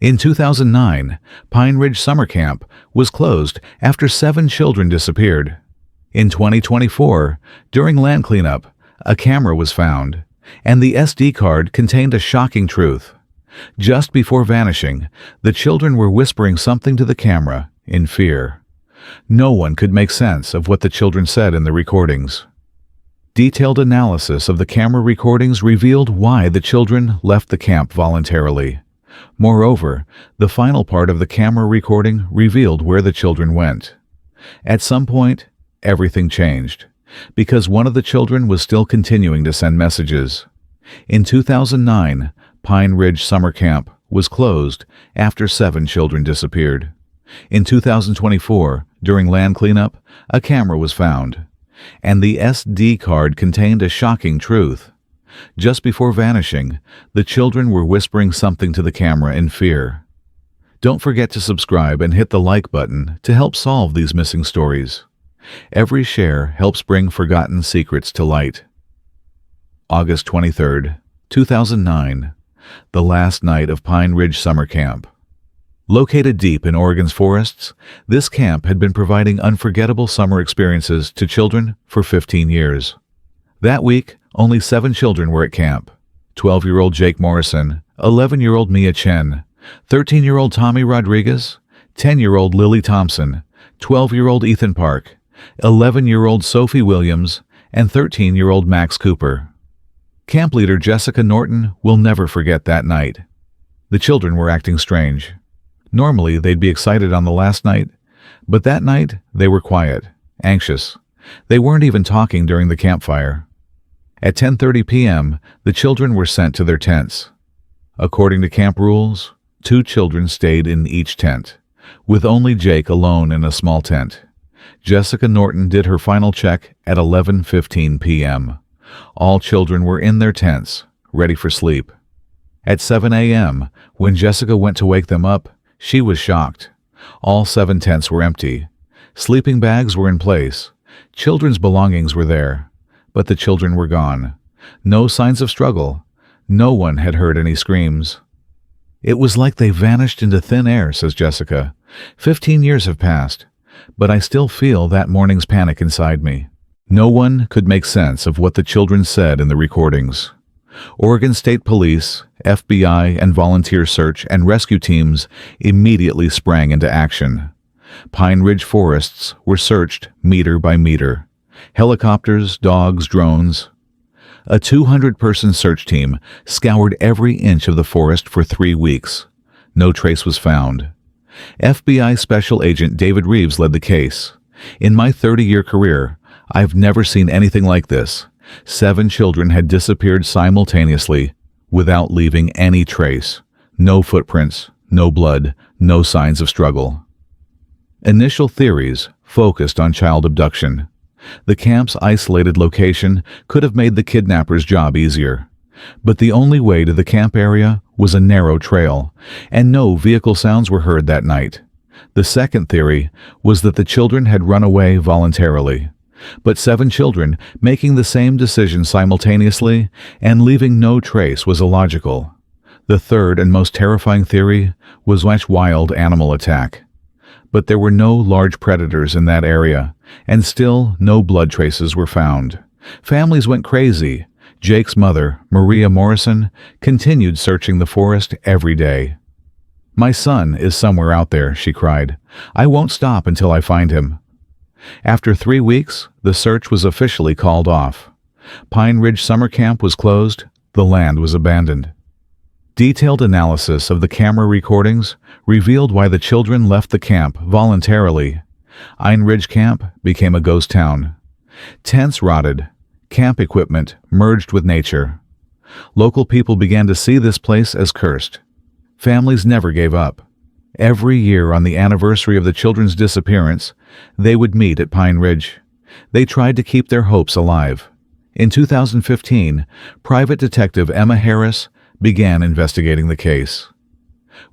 In 2009, Pine Ridge Summer Camp was closed after 7 children disappeared. In 2024, during land cleanup, a camera was found, and the SD card contained a shocking truth. Just before vanishing, the children were whispering something to the camera in fear. No one could make sense of what the children said in the recordings. Detailed analysis of the camera recordings revealed why the children left the camp voluntarily. Moreover, the final part of the camera recording revealed where the children went. At some point, everything changed, because one of the children was still continuing to send messages. In 2009, Pine Ridge Summer Camp was closed after 7 children disappeared. In 2024, during land cleanup, a camera was found, and the SD card contained a shocking truth. Just before vanishing, the children were whispering something to the camera in fear. Don't forget to subscribe and hit the like button to help solve these missing stories. Every share helps bring forgotten secrets to light. August 23, 2009, the last night of Pine Ridge Summer Camp. Located deep in Oregon's forests, this camp had been providing unforgettable summer experiences to children for 15 years. That week, only 7 children were at camp: 12-year-old Jake Morrison, 11-year-old Mia Chen, 13-year-old Tommy Rodriguez, 10-year-old Lily Thompson, 12-year-old Ethan Park, 11-year-old Sophie Williams, and 13-year-old Max Cooper. Camp leader Jessica Norton will never forget that night. The children were acting strange. Normally, they'd be excited on the last night, but that night they were quiet, anxious. They weren't even talking during the campfire. At 10:30 p.m., the children were sent to their tents. According to camp rules, 2 children stayed in each tent, with only Jake alone in a small tent. Jessica Norton did her final check at 11:15 p.m. All children were in their tents, ready for sleep. At 7 a.m., when Jessica went to wake them up, she was shocked. All 7 tents were empty. Sleeping bags were in place. Children's belongings were there, but the children were gone. No signs of struggle. No one had heard any screams. It was like they vanished into thin air, says Jessica. 15 years have passed, but I still feel that morning's panic inside me. No one could make sense of what the children said in the recordings. Oregon State Police, FBI, and volunteer search and rescue teams immediately sprang into action. Pine Ridge forests were searched meter by meter. Helicopters, dogs, drones. A 200-person search team scoured every inch of the forest for 3 weeks. No trace was found. FBI Special Agent David Reeves led the case. In my 30-year career, I've never seen anything like this. 7 children had disappeared simultaneously without leaving any trace. No footprints, no blood, no signs of struggle. Initial theories focused on child abduction. The camp's isolated location could have made the kidnappers' job easier. But the only way to the camp area was a narrow trail, and no vehicle sounds were heard that night. The second theory was that the children had run away voluntarily. But 7 children making the same decision simultaneously and leaving no trace was illogical. The third and most terrifying theory was wild animal attack. But there were no large predators in that area, and still no blood traces were found. Families went crazy. Jake's mother, Maria Morrison, continued searching the forest every day. "My son is somewhere out there," she cried. "I won't stop until I find him." After 3 weeks, the search was officially called off. Pine Ridge Summer Camp was closed. The land was abandoned. Detailed analysis of the camera recordings revealed why the children left the camp voluntarily. Pine Ridge Camp became a ghost town. Tents rotted. Camp equipment merged with nature. Local people began to see this place as cursed. Families never gave up. Every year on the anniversary of the children's disappearance, they would meet at Pine Ridge. They tried to keep their hopes alive. In 2015, private detective Emma Harris began investigating the case.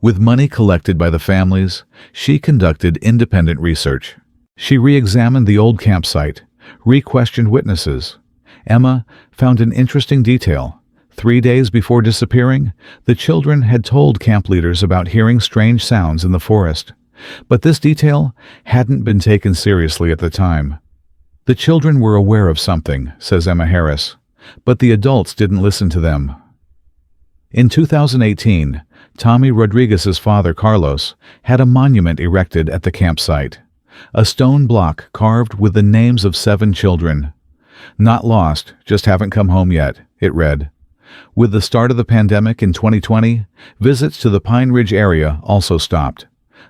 With money collected by the families, she conducted independent research. She re-examined the old campsite, re-questioned witnesses. Emma found an interesting detail. 3 days before disappearing, the children had told camp leaders about hearing strange sounds in the forest, but this detail hadn't been taken seriously at the time. The children were aware of something, says Emma Harris, but the adults didn't listen to them. In 2018, Tommy Rodriguez's father, Carlos, had a monument erected at the campsite, a stone block carved with the names of 7 children. "Not lost, just haven't come home yet," it read. With the start of the pandemic in 2020, visits to the Pine Ridge area also stopped.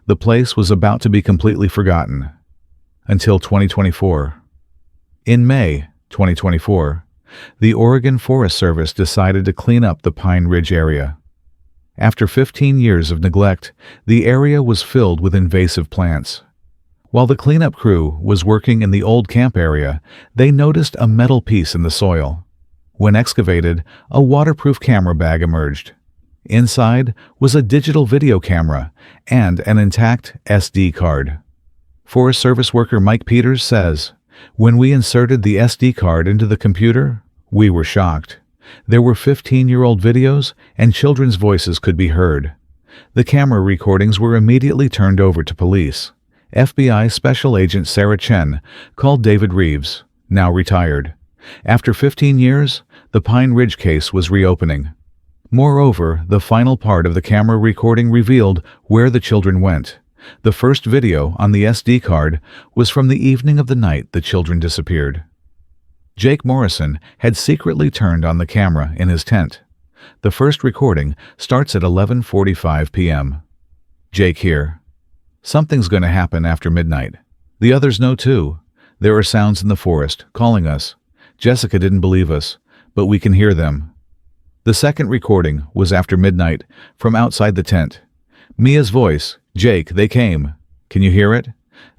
The place was about to be completely forgotten. Until 2024. In May 2024, the Oregon Forest Service decided to clean up the Pine Ridge area. After 15 years of neglect, the area was filled with invasive plants. While the cleanup crew was working in the old camp area, they noticed a metal piece in the soil. When excavated, a waterproof camera bag emerged. Inside was a digital video camera and an intact SD card. Forest Service worker Mike Peters says, "When we inserted the SD card into the computer, we were shocked. There were 15-year-old videos and children's voices could be heard. The camera recordings were immediately turned over to police." FBI Special Agent Sarah Chen called David Reeves, now retired. After 15 years, the Pine Ridge case was reopening. Moreover, the final part of the camera recording revealed where the children went. The first video on the SD card was from the evening of the night the children disappeared. Jake Morrison had secretly turned on the camera in his tent. The first recording starts at 11:45 p.m. Jake here. "Something's going to happen after midnight. The others know too. There are sounds in the forest calling us. Jessica didn't believe us, but we can hear them." The second recording was after midnight, from outside the tent. Mia's voice, "Jake, they came. Can you hear it?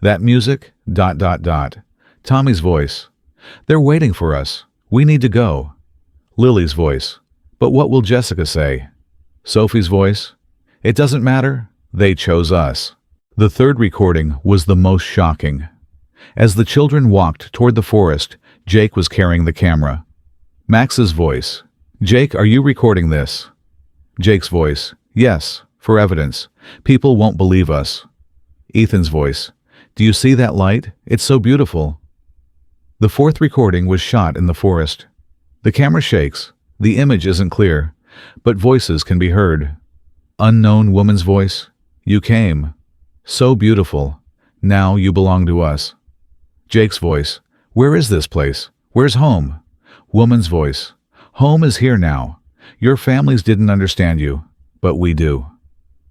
That music, ... Tommy's voice, "They're waiting for us. We need to go." Lily's voice, "But what will Jessica say?" Sophie's voice, "It doesn't matter. They chose us." The third recording was the most shocking. As the children walked toward the forest, Jake was carrying the camera. Max's voice, "Jake, are you recording this?" Jake's voice, "Yes, for evidence. People won't believe us." Ethan's voice, "Do you see that light? It's so beautiful." The fourth recording was shot in the forest. The camera shakes. The image isn't clear, but voices can be heard. Unknown woman's voice, "You came. So beautiful. Now you belong to us." Jake's voice, "Where is this place? Where's home?" Woman's voice, "Home is here now. Your families didn't understand you, but we do."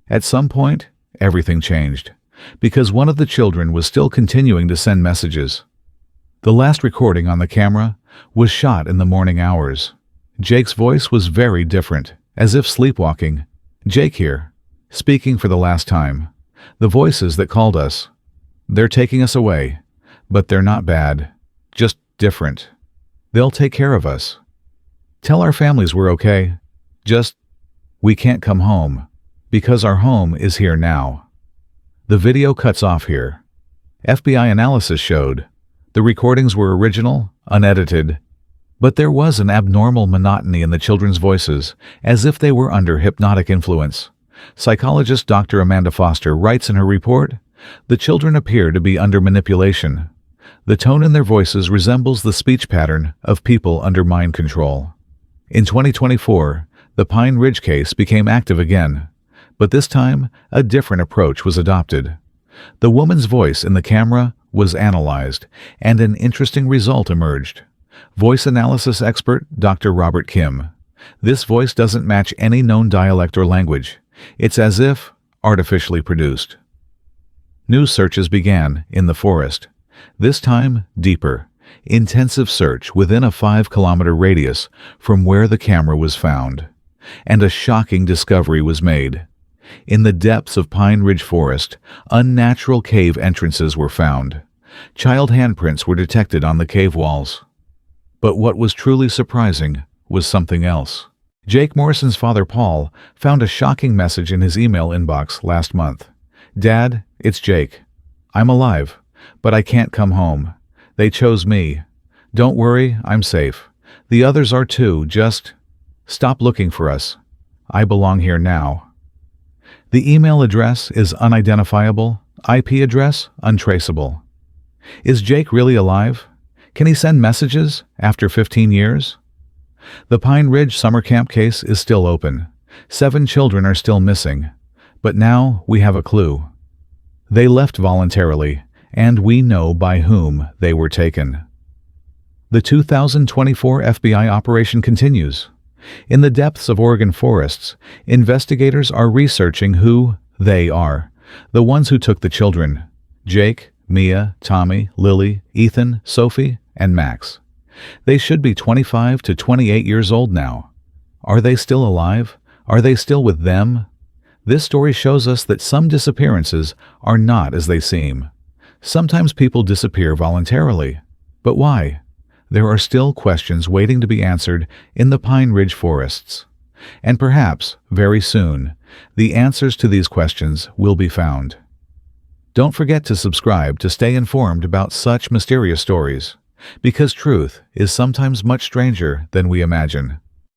At some point, everything changed, because one of the children was still continuing to send messages. The last recording on the camera was shot in the morning hours. Jake's voice was very different, as if sleepwalking. "Jake here, speaking for the last time. The voices that called us. They're taking us away, but they're not bad, just different. They'll take care of us. Tell our families we're okay. Just, we can't come home, because our home is here now." The video cuts off here. FBI analysis showed the recordings were original, unedited, but there was an abnormal monotony in the children's voices, as if they were under hypnotic influence. Psychologist Dr. Amanda Foster writes in her report, "The children appear to be under manipulation. The tone in their voices resembles the speech pattern of people under mind control." In 2024, the Pine Ridge case became active again, but this time a different approach was adopted. The woman's voice in the camera was analyzed, and an interesting result emerged. Voice analysis expert Dr. Robert Kim. "This voice doesn't match any known dialect or language. It's as if artificially produced." New searches began in the forest, this time deeper, intensive search within a 5-kilometer radius from where the camera was found. And a shocking discovery was made. In the depths of Pine Ridge Forest, unnatural cave entrances were found. Child handprints were detected on the cave walls. But what was truly surprising was something else. Jake Morrison's father, Paul, found a shocking message in his email inbox last month. "Dad, it's Jake. I'm alive, but I can't come home. They chose me. Don't worry, I'm safe. The others are too, just Stop looking for us. I belong here now. The email address is unidentifiable, IP address untraceable. Is Jake really alive? Can he send messages after 15 years? The Pine Ridge summer camp case is still open. 7 children are still missing. But now we have a clue. They left voluntarily, and we know by whom they were taken. The 2024 FBI operation continues. In the depths of Oregon forests, investigators are researching who they are, the ones who took the children: Jake, Mia, Tommy, Lily, Ethan, Sophie, and Max. They should be 25 to 28 years old now. Are they still alive? Are they still with them? This story shows us that some disappearances are not as they seem. Sometimes people disappear voluntarily. But why? There are still questions waiting to be answered in the Pine Ridge forests. And perhaps, very soon, the answers to these questions will be found. Don't forget to subscribe to stay informed about such mysterious stories, because truth is sometimes much stranger than we imagine.